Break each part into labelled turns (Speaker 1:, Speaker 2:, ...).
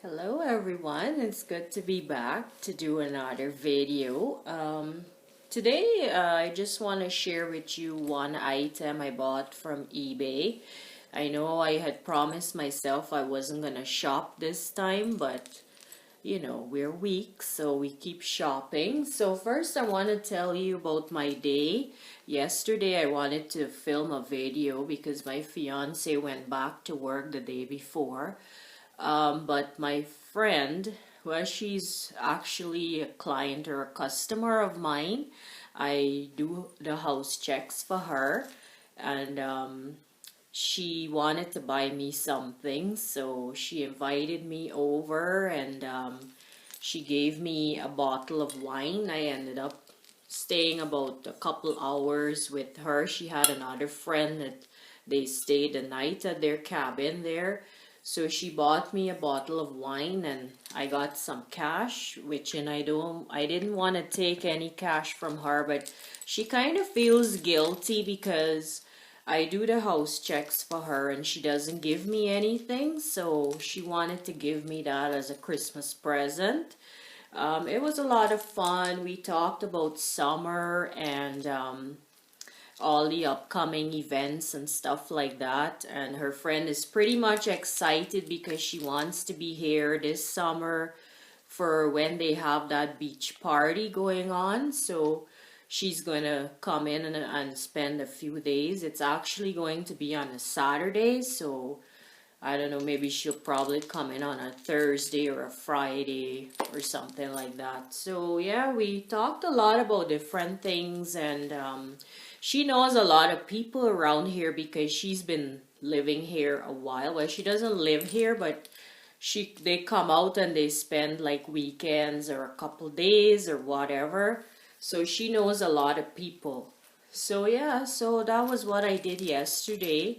Speaker 1: Hello everyone, it's good to be back to do another video. Today I just want to share with you one item I bought from eBay. I know I had promised myself I wasn't gonna shop this time, but we're weak, so we keep shopping. So first I want to tell you about my day. Yesterday I wanted to film a video because my fiance went back to work the day before. But my friend, well, she's actually a client or a customer of mine. I do the house checks for her, and she wanted to buy me something, so she invited me over, and she gave me a bottle of wine. I ended up staying about a couple hours with her. She had another friend that they stayed the night at their cabin there. So she bought me a bottle of wine and I got some cash, which and I didn't want to take any cash from her, but she kind of feels guilty because I do the house checks for her and she doesn't give me anything, so she wanted to give me that as a Christmas present. It was a lot of fun. We talked about summer and all the upcoming events and stuff like that. And her friend is pretty much excited because she wants to be here this summer for when they have that beach party going on. So she's going to come in and spend a few days. It's actually going to be on a Saturday, so I don't know, maybe she'll probably come in on a Thursday or a Friday or something like that. So yeah, we talked a lot about different things, and she knows a lot of people around here because she's been living here a while. Well, she doesn't live here, but they come out and they spend like weekends or a couple days or whatever. So she knows a lot of people. So yeah, so that was what I did yesterday.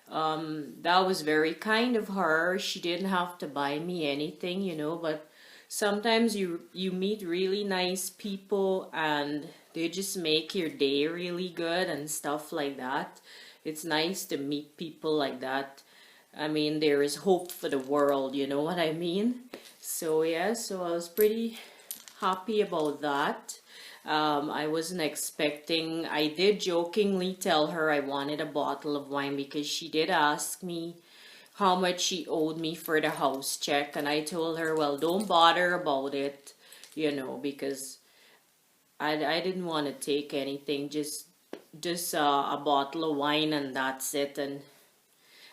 Speaker 1: That was very kind of her. She didn't have to buy me anything, but sometimes you meet really nice people and they just make your day really good and stuff like that. It's nice to meet people like that. I mean, there is hope for the world, you know what I mean? So yeah, so I was pretty happy about that. I wasn't expecting, I did jokingly tell her I wanted a bottle of wine because she did ask me how much she owed me for the house check. And I told her, well, don't bother about it, because I didn't want to take anything, just a bottle of wine and that's it. And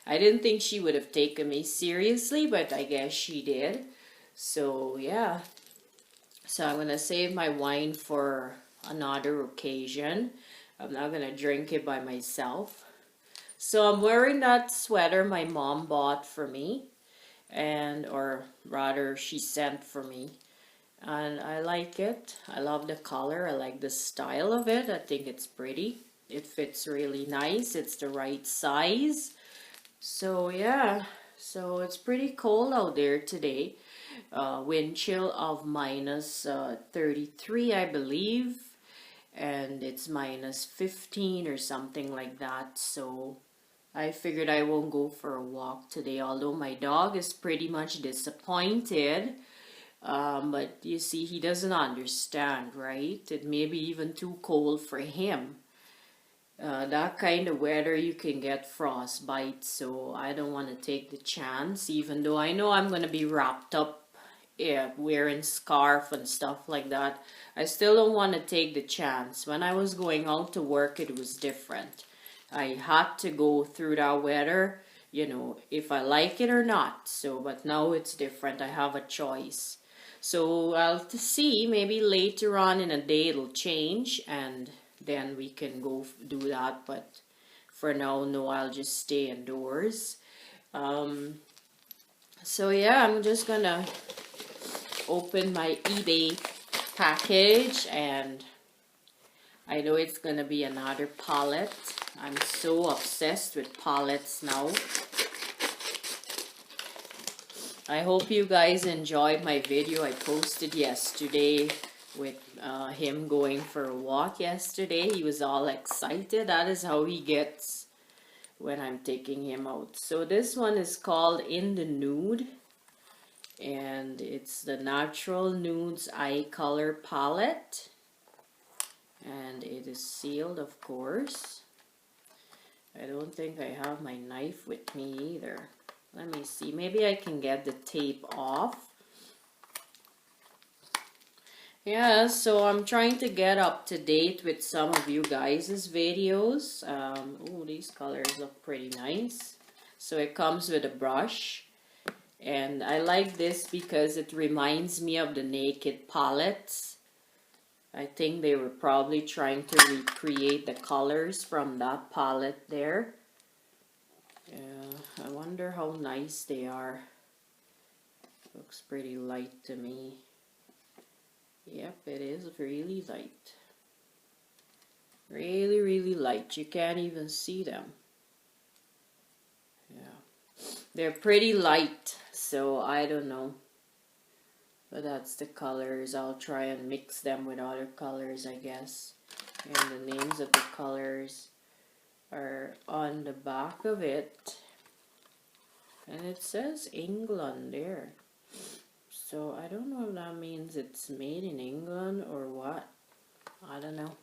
Speaker 1: I didn't think she would have taken me seriously, but I guess she did. So yeah, so I'm gonna save my wine for another occasion. I'm not gonna drink it by myself. So I'm wearing that sweater my mom bought for me, and or rather she sent for me. And I like it. I love the color. I like the style of it. I think it's pretty. It fits really nice. It's the right size. So yeah, so it's pretty cold out there today. Wind chill of minus 33, I believe, and it's minus 15 or something like that. So I figured I won't go for a walk today, although my dog is pretty much disappointed. But you see, he doesn't understand, right? It may be even too cold for him. That kind of weather you can get frostbite, so I don't want to take the chance, even though I know I'm going to be wrapped up, yeah, wearing scarf and stuff like that. I still don't want to take the chance. When I was going out to work, it was different. I had to go through that weather, if I like it or not. So, but now it's different. I have a choice. So I'll see, maybe later on in a day it'll change and then we can go do that. But for now, no, I'll just stay indoors. So yeah, I'm just gonna open my eBay package, and I know it's gonna be another palette. I'm so obsessed with palettes now. I hope you guys enjoyed my video I posted yesterday with him going for a walk yesterday. He was all excited. That is how he gets when I'm taking him out. So this one is called In the Nude. and it's the Natural Nudes Eye Color Palette, and it is sealed, of course. I don't think I have my knife with me either. Let me see, maybe I can get the tape off. Yeah, so I'm trying to get up to date with some of you guys' videos. Oh, these colors look pretty nice. So it comes with a brush. And I like this because it reminds me of the Naked palettes. I think they were probably trying to recreate the colors from that palette there. I wonder how nice they are. Looks pretty light to me. Yep, it is really light. Really, really light. You can't even see them. Yeah. They're pretty light, so I don't know. But that's the colors. I'll try and mix them with other colors, I guess. And the names of the colors are on the back of it. And it says England there. So I don't know if that means it's made in England or what. I don't know.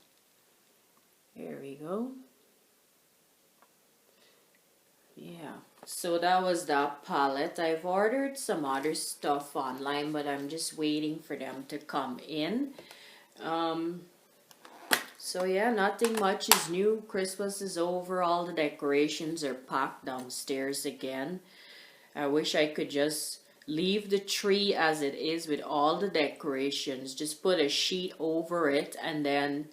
Speaker 1: Here we go. Yeah, so that was that palette. I've ordered some other stuff online, but I'm just waiting for them to come in. So yeah, nothing much is new. Christmas is over. All the decorations are packed downstairs again. I wish I could just leave the tree as it is with all the decorations. Just put a sheet over it and then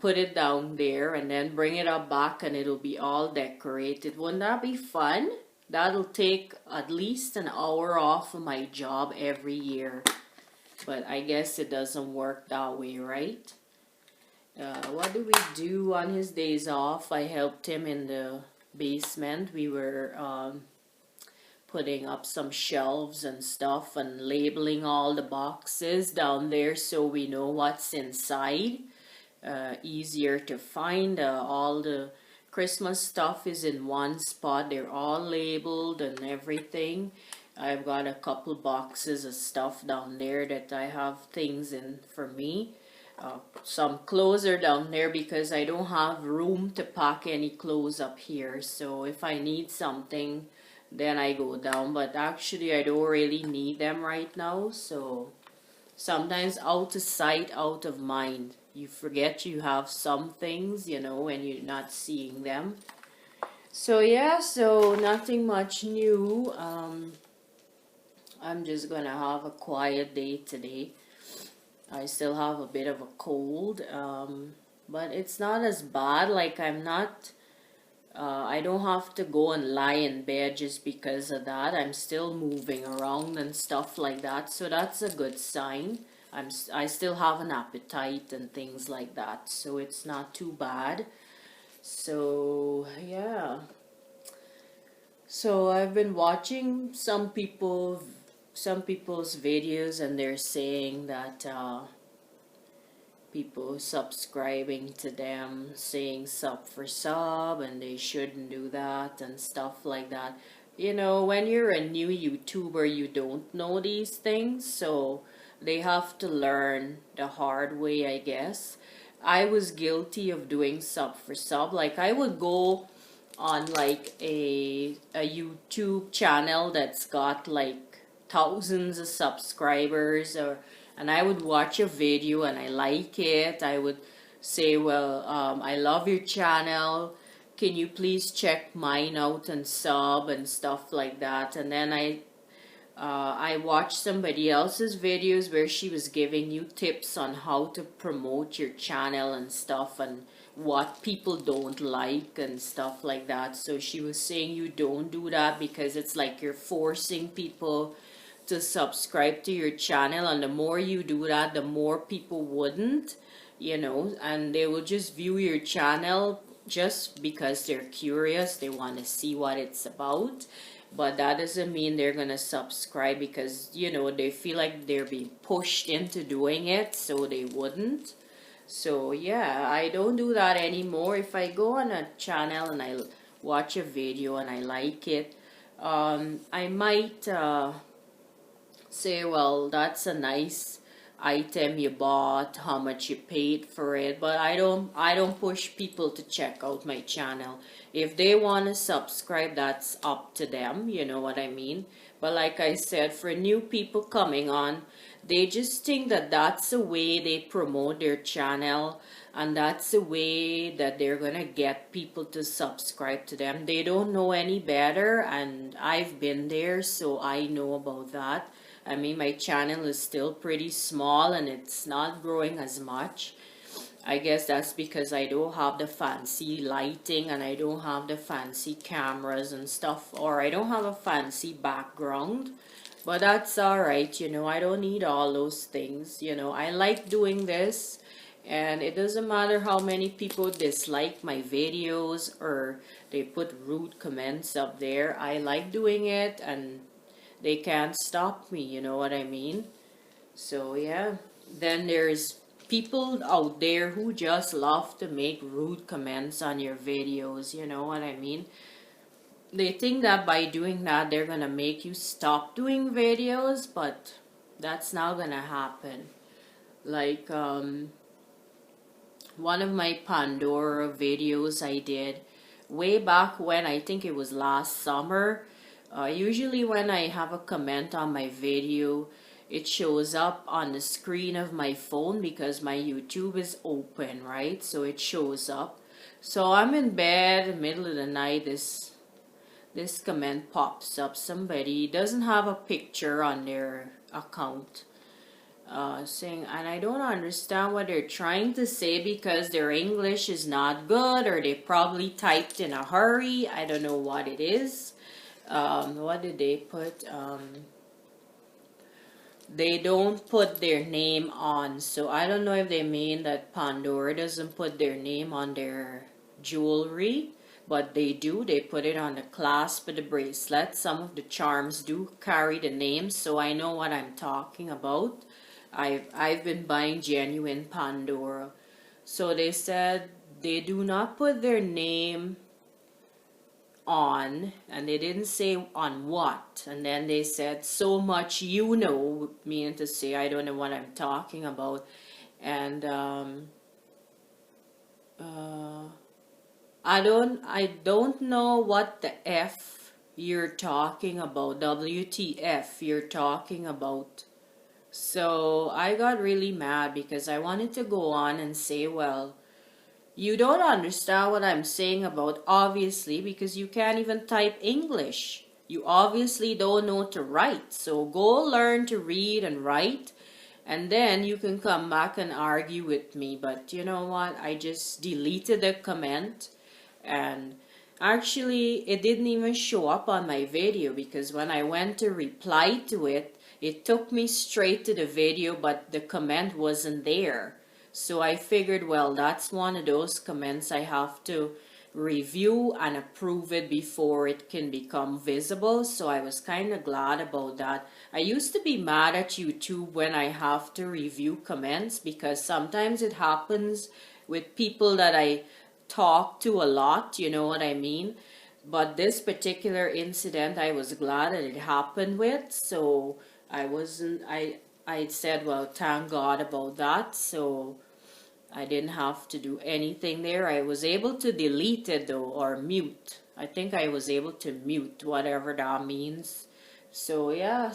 Speaker 1: put it down there and then bring it up back and it'll be all decorated. Wouldn't that be fun? That'll take at least an hour off of my job every year. But I guess it doesn't work that way, right? What do we do on his days off? I helped him in the basement. We were putting up some shelves and stuff and labeling all the boxes down there so we know what's inside. Easier to find. All the Christmas stuff is in one spot. They're all labeled and everything. I've got a couple boxes of stuff down there that I have things in for me. Some clothes are down there because I don't have room to pack any clothes up here. So if I need something, then I go down. But actually, I don't really need them right now. So sometimes out of sight, out of mind. You forget you have some things, you know, when you're not seeing them. So yeah, so nothing much new. I'm just gonna have a quiet day today. I still have a bit of a cold, but it's not as bad. Like I don't have to go and lie in bed just because of that. I'm still moving around and stuff like that, so that's a good sign. I still have an appetite and things like that, so it's not too bad. So yeah. So I've been watching some people's videos, and they're saying that people subscribing to them saying sub for sub and they shouldn't do that and stuff like that. You know, when you're a new YouTuber, you don't know these things, so they have to learn the hard way, I guess. I was guilty of doing sub for sub. Like, I would go on like a YouTube channel that's got like thousands of subscribers, and I would watch a video and I like it. I would say, well, I love your channel. Can you please check mine out and sub and stuff like that? And then I watched somebody else's videos where she was giving you tips on how to promote your channel and stuff and what people don't like and stuff like that. So she was saying you don't do that because it's like you're forcing people to subscribe to your channel, and the more you do that, the more people wouldn't, you know, and they will just view your channel just because they're curious. They want to see what it's about. But that doesn't mean they're going to subscribe because, you know, they feel like they're being pushed into doing it, so they wouldn't. So, yeah, I don't do that anymore. If I go on a channel and I watch a video and I like it, I might say, well, that's a nice item you bought, how much you paid for it, but I don't push people to check out my channel. If they want to subscribe, that's up to them, you know what I mean? But like I said, for new people coming on, they just think that that's the way they promote their channel, and that's the way that they're gonna get people to subscribe to them. They don't know any better, and I've been there, so I know about that. I mean, my channel is still pretty small and it's not growing as much. I guess that's because I don't have the fancy lighting and I don't have the fancy cameras and stuff, or I don't have a fancy background. But that's alright, you know, I don't need all those things, you know. I like doing this, and it doesn't matter how many people dislike my videos or they put rude comments up there. I like doing it and they can't stop me, you know what I mean? So yeah, then there's people out there who just love to make rude comments on your videos, you know what I mean? They think that by doing that they're gonna make you stop doing videos, but that's not gonna happen. Like one of my Pandora videos I did way back when, I think it was last summer. Usually when I have a comment on my video, it shows up on the screen of my phone because my YouTube is open, right? So it shows up. So I'm in bed, middle of the night, this comment pops up. Somebody doesn't have a picture on their account, saying, and I don't understand what they're trying to say because their English is not good, or they probably typed in a hurry. I don't know what it is. What did they put? They don't put their name on, so I don't know if they mean that Pandora doesn't put their name on their jewelry, but they do. They put it on the clasp of the bracelet. Some of the charms do carry the name, so I know what I'm talking about. I've been buying genuine Pandora. So they said they do not put their name on, and they didn't say on what, and then they said so much, you know, meaning to say I don't know what I'm talking about. And I don't know what the F you're talking about, WTF you're talking about. So I got really mad because I wanted to go on and say, well, you don't understand what I'm saying about, obviously, because you can't even type English. You obviously don't know to write. So go learn to read and write, and then you can come back and argue with me. But you know what? I just deleted the comment, and actually it didn't even show up on my video because when I went to reply to it, it took me straight to the video, but the comment wasn't there. So I figured, well, that's one of those comments I have to review and approve it before it can become visible. So I was kind of glad about that. I used to be mad at YouTube when I have to review comments because sometimes it happens with people that I talk to a lot, you know what I mean? But this particular incident, I was glad that it happened with. So I said, well, thank God about that. So I didn't have to do anything there. I was able to delete it though, or mute. I think I was able to mute, whatever that means. So yeah,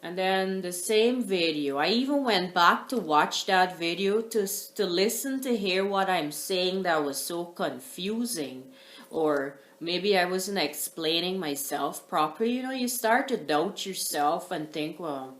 Speaker 1: and then the same video, I even went back to watch that video to listen to hear what I'm saying that was so confusing. Or maybe I wasn't explaining myself properly. You know, you start to doubt yourself and think, well,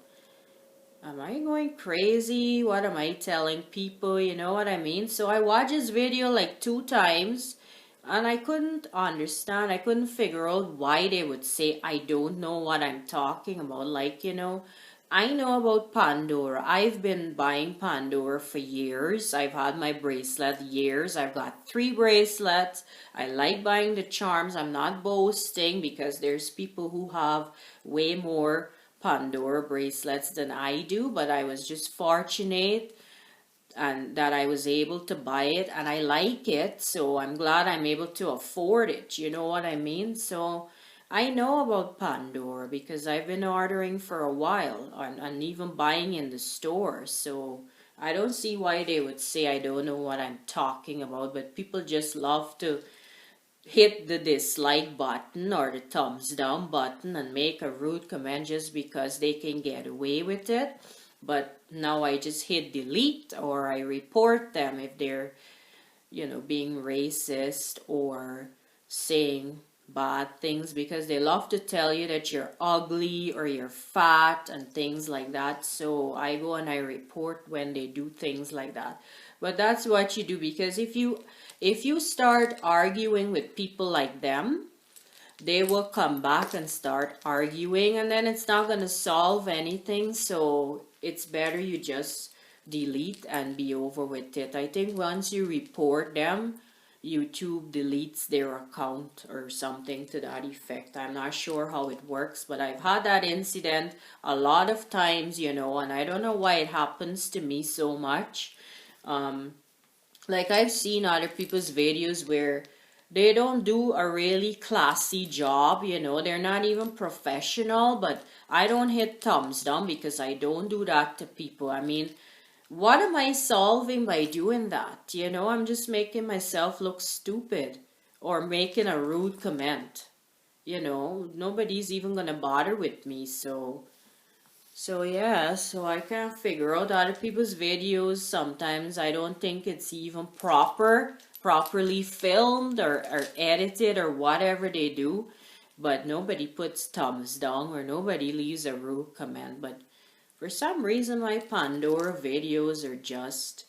Speaker 1: am I going crazy? What am I telling people? You know what I mean? So I watched this video like 2 times and I couldn't understand. I couldn't figure out why they would say I don't know what I'm talking about. Like, you know, I know about Pandora. I've been buying Pandora for years. I've had my bracelet years. I've got 3 bracelets. I like buying the charms. I'm not boasting because there's people who have way more Pandora bracelets than I do, but I was just fortunate and that I was able to buy it, and I like it, so I'm glad I'm able to afford it, you know what I mean? So I know about Pandora because I've been ordering for a while and even buying in the store. So I don't see why they would say I don't know what I'm talking about, but people just love to hit the dislike button or the thumbs down button and make a rude comment just because they can get away with it. But now I just hit delete or I report them if they're, being racist or saying bad things, because they love to tell you that you're ugly or you're fat and things like that. So I go and I report when they do things like that. But that's what you do, because if you start arguing with people like them, they will come back and start arguing, and then it's not going to solve anything. So it's better you just delete and be over with it. I think once you report them, YouTube deletes their account or something to that effect. I'm not sure how it works, but I've had that incident a lot of times, and I don't know why it happens to me so much. Like I've seen other people's videos where they don't do a really classy job, they're not even professional, but I don't hit thumbs down because I don't do that to people. I mean, what am I solving by doing that? I'm just making myself look stupid or making a rude comment. Nobody's even gonna bother with me, so yeah, so I can't figure out other people's videos. Sometimes I don't think it's even properly filmed or edited or whatever they do. But nobody puts thumbs down or nobody leaves a rude comment. But for some reason my Pandora videos are just...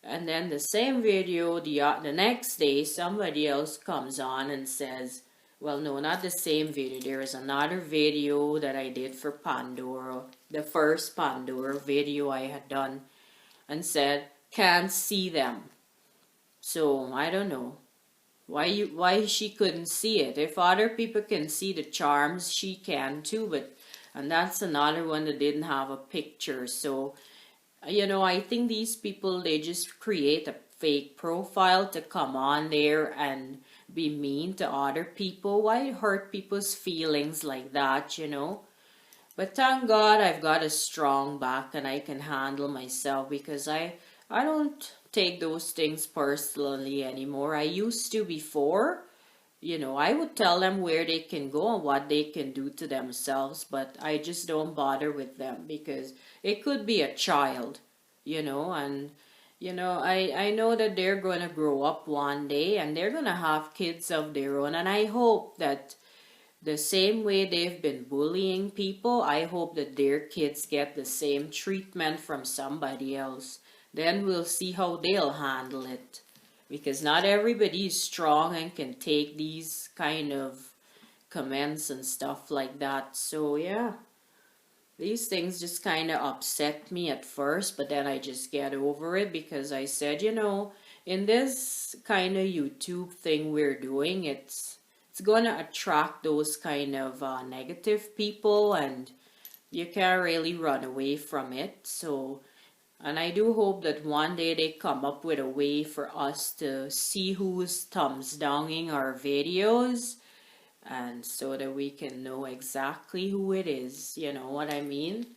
Speaker 1: And then the same video, the next day, somebody else comes on and says, well, no, not the same video. There is another video that I did for Pandora, the first Pandora video I had done, and said, can't see them. So, I don't know why she couldn't see it. If other people can see the charms, she can too, and that's another one that didn't have a picture. So, I think these people, they just create a fake profile to come on there and be mean to other people. Why hurt people's feelings like that? But thank God I've got a strong back and I can handle myself, because I don't take those things personally anymore. I used to before. I would tell them where they can go and what they can do to themselves, but I just don't bother with them because it could be a child, and I know that they're going to grow up one day and they're going to have kids of their own, and I hope that the same way they've been bullying people, I hope that their kids get the same treatment from somebody else. Then we'll see how they'll handle it. Because not everybody is strong and can take these kind of comments and stuff like that. So yeah, these things just kind of upset me at first, but then I just get over it, because I said, in this kind of YouTube thing we're doing, it's going to attract those kind of negative people, and you can't really run away from it. So... And I do hope that one day they come up with a way for us to see who's thumbs downing our videos, and so that we can know exactly who it is. You know what I mean?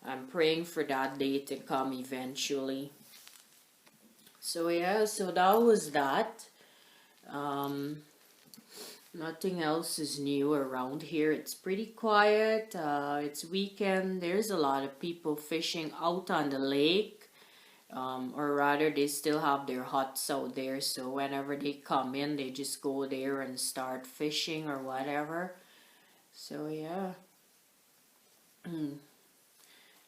Speaker 1: I'm praying for that day to come eventually. So yeah, so that was that. Nothing else is new around here. It's pretty quiet. It's weekend. There's a lot of people fishing out on the lake. Or rather, they still have their huts out there. So whenever they come in, they just go there and start fishing or whatever. So yeah.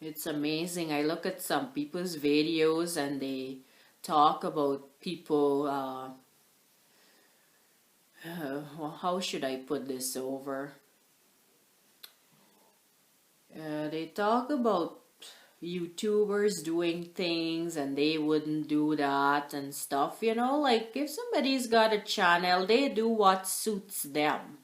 Speaker 1: It's amazing. I look at some people's videos and they talk about people... well, how should I put this over? They talk about YouTubers doing things and they wouldn't do that and stuff, like if somebody's got a channel, they do what suits them.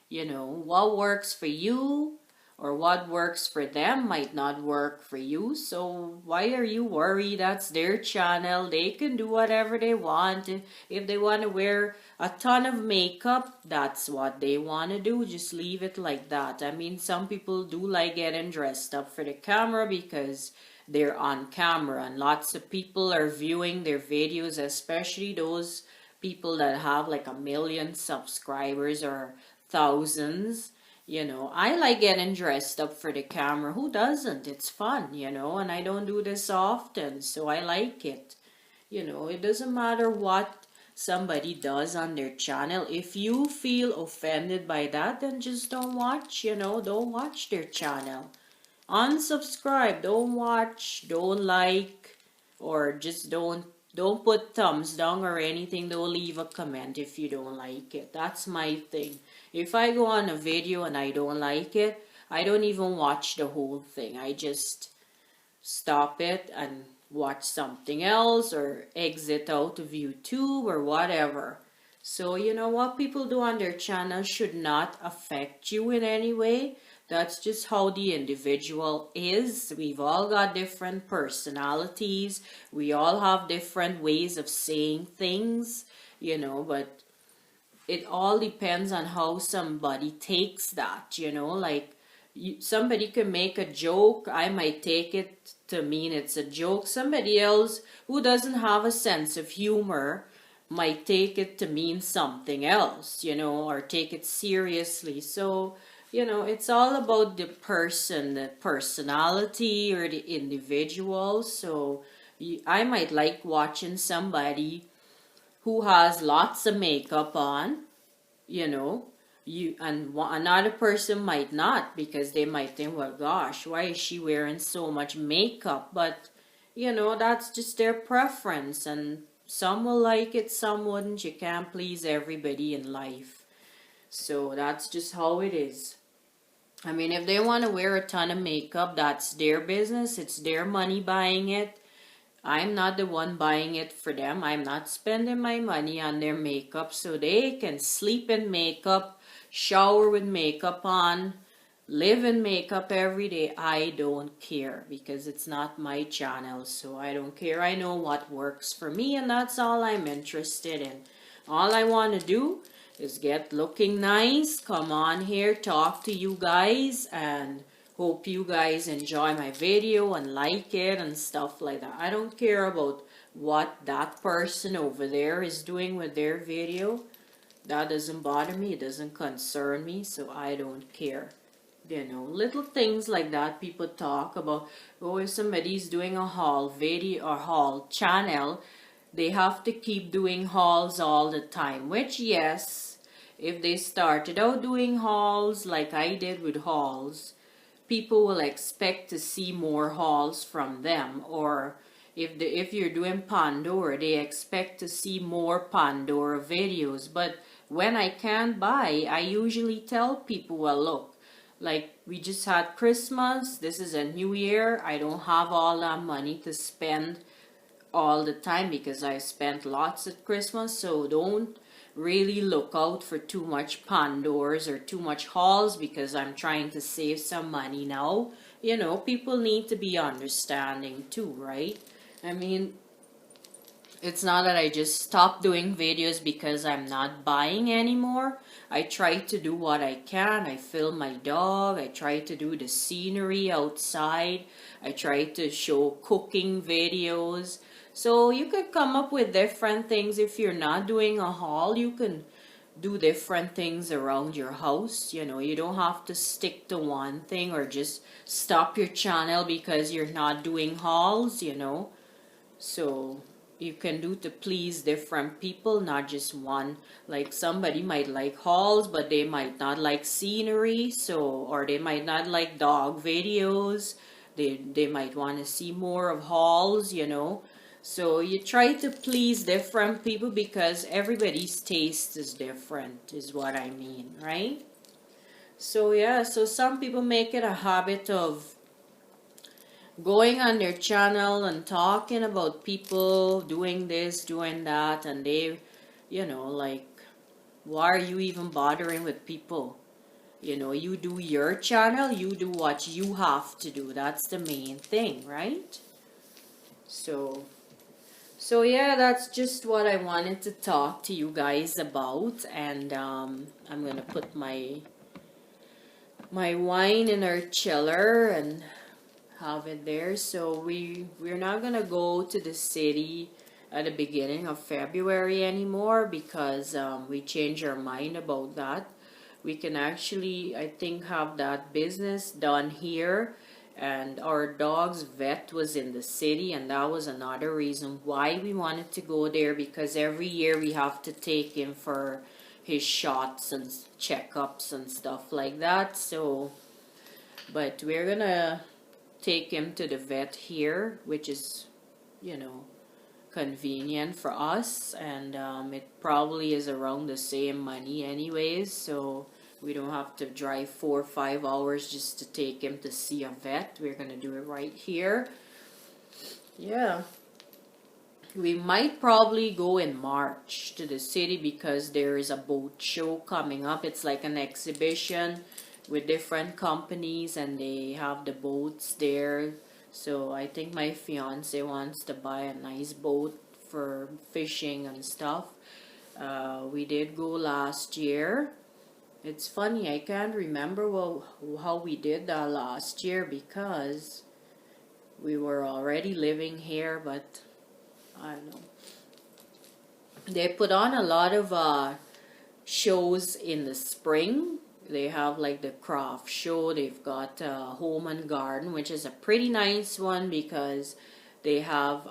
Speaker 1: What works for you or what works for them might not work for you. So why are you worried? That's their channel. They can do whatever they want. If they want to wear a ton of makeup, that's what they want to do. Just leave it like that. I mean, some people do like getting dressed up for the camera because they're on camera, and lots of people are viewing their videos, especially those people that have like 1 million subscribers or thousands. I like getting dressed up for the camera. Who doesn't? It's fun, and I don't do this often, so I like it. It doesn't matter what somebody does on their channel. If you feel offended by that, then just don't watch, don't watch their channel. Unsubscribe, don't watch, don't like, or just don't put thumbs down or anything. Don't leave a comment if you don't like it. That's my thing. If I go on a video and I don't like it, I don't even watch the whole thing. I just stop it and watch something else or exit out of YouTube or whatever. So what people do on their channel should not affect you in any way. That's just how the individual is. We've all got different personalities. We all have different ways of saying things, but it all depends on how somebody takes that, like somebody can make a joke. I might take it to mean it's a joke. Somebody else who doesn't have a sense of humor might take it to mean something else, or take it seriously. So, it's all about the person, the personality or the individual. So I might like watching somebody who has lots of makeup on, another person might not, because they might think, well, gosh, why is she wearing so much makeup? But that's just their preference, and some will like it, some wouldn't. You can't please everybody in life, so that's just how it is. I mean, if they want to wear a ton of makeup, that's their business. It's their money buying it. I'm not the one buying it for them. I'm not spending my money on their makeup, so they can sleep in makeup, shower with makeup on, live in makeup every day. I don't care, because it's not my channel, so I don't care. I know what works for me, and that's all I'm interested in. All I want to do is get looking nice, come on here, talk to you guys, and hope you guys enjoy my video and like it and stuff like that. I don't care about what that person over there is doing with their video. That doesn't bother me. It doesn't concern me, so I don't care. Little things like that people talk about. Oh, if somebody's doing a haul video or haul channel, they have to keep doing hauls all the time. Which, yes, if they started out doing hauls like I did with hauls, people will expect to see more hauls from them. Or if you're doing Pandora, they expect to see more Pandora videos. But when I can't buy, I usually tell people, well, look, like we just had Christmas, this is a new year, I don't have all that money to spend all the time, because I spent lots at Christmas. So don't really look out for too much Pandoras or too much hauls, because I'm trying to save some money now. People need to be understanding too, right? I mean, it's not that I just stopped doing videos because I'm not buying anymore. I try to do what I can. I film my dog. I try to do the scenery outside. I try to show cooking videos. So you could come up with different things. If you're not doing a haul, you can do different things around your house. You don't have to stick to one thing or just stop your channel because you're not doing hauls, So you can do to please different people, not just one. Like somebody might like hauls, but they might not like scenery, or they might not like dog videos. They might want to see more of hauls, So you try to please different people, because everybody's taste is different, is what I mean, right? So yeah, so some people make it a habit of going on their channel and talking about people doing this, doing that, and they, like, why are you even bothering with people? You know, you do your channel, you do what you have to do. That's the main thing, right? So yeah, that's just what I wanted to talk to you guys about. And I'm gonna put my wine in our chiller and have it there. So we're not gonna go to the city at the beginning of February anymore because we changed our mind about that. We can actually, I think, have that business done here. And our dog's vet was in the city, and that was another reason why we wanted to go there, because every year we have to take him for his shots and checkups and stuff like that. So, but we're gonna take him to the vet here, which is, you know, convenient for us, and it probably is around the same money anyways, so we don't have to drive 4 or 5 hours just to take him to see a vet. We're gonna do it right here. Yeah, we might probably go in March to the city because there is a boat show coming up. It's like an exhibition with different companies, and they have the boats there. So I think my fiance wants to buy a nice boat for fishing and stuff. We did go last year. It's funny, I can't remember how we did that last year because we were already living here, but I don't know. They put on a lot of shows in the spring. They have like the craft show. They've got Home and Garden, which is a pretty nice one because they have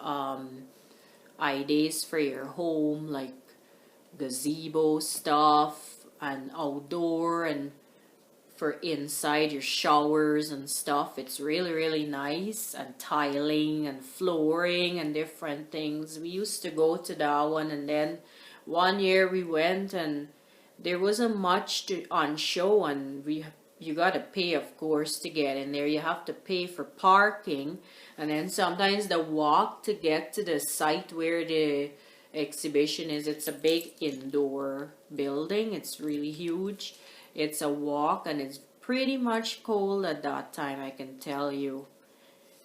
Speaker 1: ideas for your home, like gazebo stuff and outdoor, and for inside your showers and stuff. It's really, really nice, and tiling and flooring and different things. We used to go to that one, and then one year we went and there wasn't much on show, and you gotta pay, of course, to get in there. You have to pay for parking, and then sometimes the walk to get to the site where the exhibition is. It's a big indoor building. It's really huge. It's a walk, and it's pretty much cold at that time, I can tell you,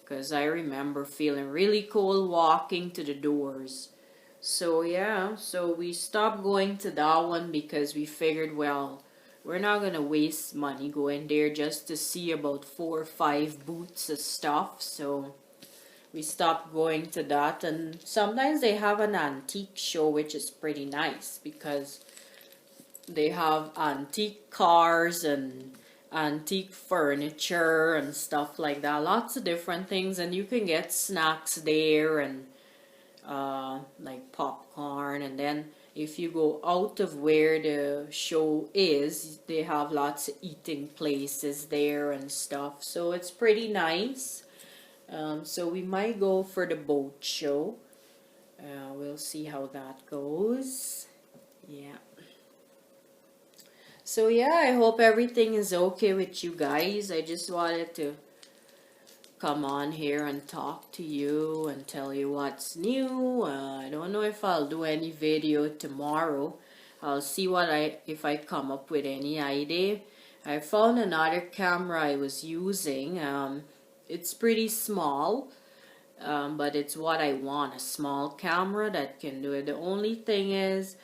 Speaker 1: because I remember feeling really cold walking to the doors. So yeah, so we stopped going to that one because we figured, well, we're not gonna waste money going there just to see about 4 or 5 booths of stuff. So we stopped going to that. And sometimes they have an antique show, which is pretty nice because they have antique cars and antique furniture and stuff like that. Lots of different things, and you can get snacks there, and like popcorn. And then if you go out of where the show is, they have lots of eating places there and stuff. So it's pretty nice. So we might go for the boat show. We'll see how that goes. Yeah. So yeah, I hope everything is okay with you guys. I just wanted to come on here and talk to you and tell you what's new. I don't know if I'll do any video tomorrow. I'll see if I come up with any idea. I found another camera I was using. It's pretty small, but it's what I want, a small camera that can do it. The only thing is,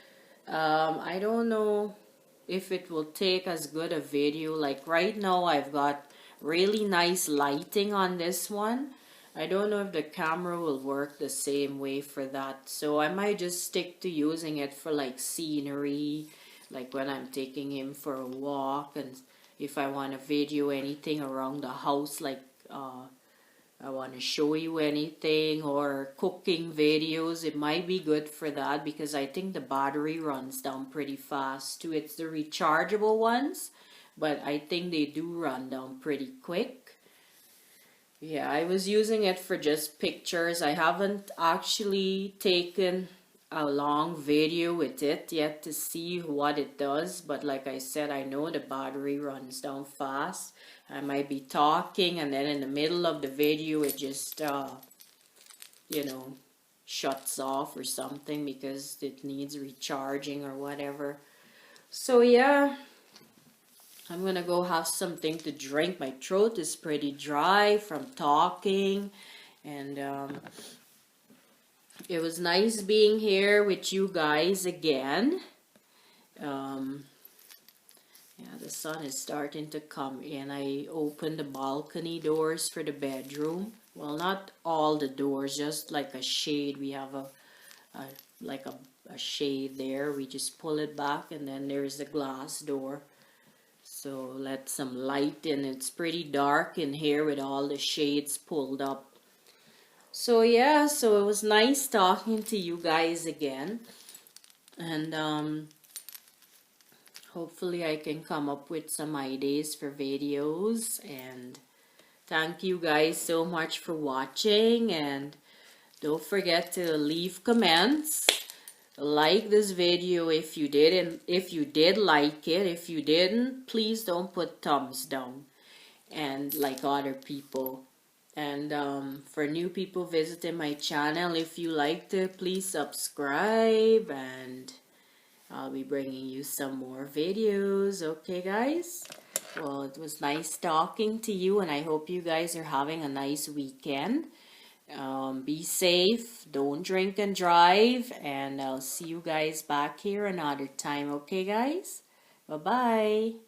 Speaker 1: I don't know if it will take as good a video. Like right now I've got really nice lighting on this one. I don't know if the camera will work the same way for that, so I might just stick to using it for like scenery, like when I'm taking him for a walk, and if I want to video anything around the house, like I want to show you anything, or cooking videos. It might be good for that because I think the battery runs down pretty fast too. It's the rechargeable ones, but I think they do run down pretty quick. Yeah, I was using it for just pictures. I haven't actually taken a long video with it yet to see what it does, but like I said, I know the battery runs down fast. I might be talking, and then in the middle of the video it just you know, shuts off or something because it needs recharging or whatever. So yeah, I'm gonna go have something to drink. My throat is pretty dry from talking, and it was nice being here with you guys again. Um, yeah, the sun is starting to come in. I opened the balcony doors for the bedroom. Well, not all the doors, just like a shade. We have a like a shade there. We just pull it back, and then there's the glass door. So let some light in. It's pretty dark in here with all the shades pulled up. So yeah, so it was nice talking to you guys again. And hopefully I can come up with some ideas for videos. And thank you guys so much for watching. And don't forget to leave comments. Like this video if you did, and if you did like it. If you didn't, please don't put thumbs down and like other people. And for new people visiting my channel, if you liked it, please subscribe, and I'll be bringing you some more videos. Okay guys, well, it was nice talking to you, and I hope you guys are having a nice weekend. Be safe, don't drink and drive, and I'll see you guys back here another time. Okay guys, bye bye.